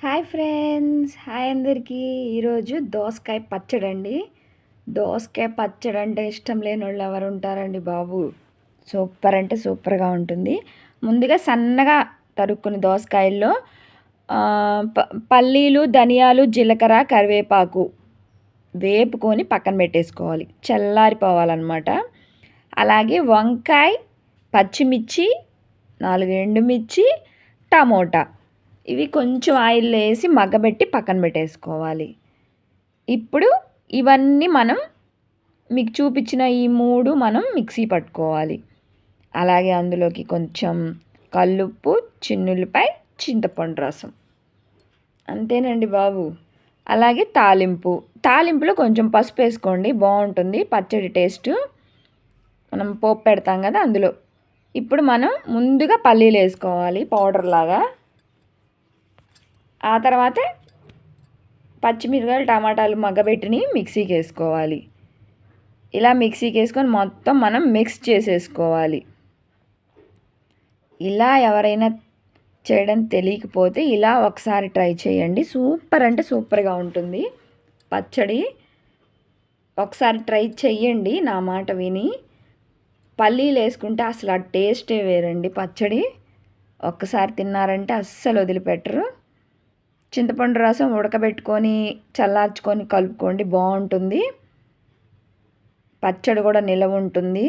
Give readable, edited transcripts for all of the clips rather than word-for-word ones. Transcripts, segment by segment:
Hi friends, hi అందరికీ. ఈరోజు దోసకాయ పచ్చడి అండి. దోసకాయ పచ్చడి అంటే ఇష్టం లేని వాళ్ళు ఎవరు ఉంటారండి బాబు. సూపర్ అంటే సూపర్గా ఉంటుంది. ముందుగా సన్నగా తరుక్కుని దోసకాయల్లో పల్లీలు, ధనియాలు, జీలకర్ర, కరివేపాకు వేపుకొని పక్కన పెట్టేసుకోవాలి, చల్లారిపోవాలన్నమాట. అలాగే వంకాయ, పచ్చిమిర్చి, 4 ఎండుమిర్చి, టమోటా ఇవి కొంచెం ఆయిల్లో వేసి మగ్గబెట్టి పక్కన పెట్టేసుకోవాలి. ఇప్పుడు ఇవన్నీ మనం మీకు చూపించిన ఈ 3 మనం మిక్సీ పట్టుకోవాలి. అలాగే అందులోకి కొంచెం కల్లుప్పు, చిన్నులపై చింతపండు రసం, అంతేనండి బాబు. అలాగే తాలింపులో కొంచెం పసుపు వేసుకోండి, బాగుంటుంది పచ్చడి టేస్ట్. మనం పోపు పెడతాం కదా అందులో. ఇప్పుడు మనం ముందుగా పల్లీలు వేసుకోవాలి పౌడర్ లాగా. ఆ తర్వాత పచ్చిమిరపకాయలు, టమాటాలు మగ్గబెట్టిని మిక్సీకి వేసుకోవాలి. ఇలా మిక్సీకి వేసుకొని మొత్తం మనం మిక్స్ చేసేసుకోవాలి. ఇలా ఎవరైనా చేయడం తెలియకపోతే ఇలా ఒకసారి ట్రై చేయండి. సూపర్ అంటే సూపర్గా ఉంటుంది పచ్చడి. ఒకసారి ట్రై చెయ్యండి నా మాట విని. పల్లీలు వేసుకుంటే అసలు ఆ టేస్టే వేరండి పచ్చడి. ఒక్కసారి తిన్నారంటే అస్సలు వదిలిపెట్టరు. చింతపండు రసం ఉడకబెట్టుకొని చల్లార్చుకొని కలుపుకోండి, బాగుంటుంది. పచ్చడి కూడా నిలవ ఉంటుంది.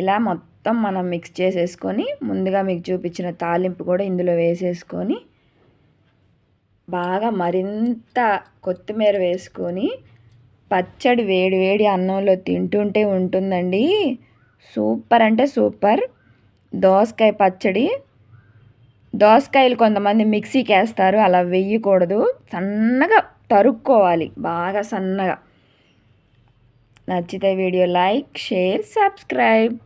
ఇలా మొత్తం మనం మిక్స్ చేసేసుకొని ముందుగా మీకు చూపించిన తాలింపు కూడా ఇందులో వేసేసుకొని బాగా మరింత కొత్తిమీర వేసుకొని పచ్చడి వేడి వేడి అన్నంలో తింటుంటే ఉంటుందండి. సూపర్ అంటే సూపర్ దోసకాయ పచ్చడి. దోసకాయలు కొంతమంది మిక్సీకి వేస్తారు, అలా వేయకూడదు. సన్నగా తరుక్కోవాలి, బాగా సన్నగా. నచ్చితే వీడియో లైక్, షేర్, సబ్స్క్రైబ్.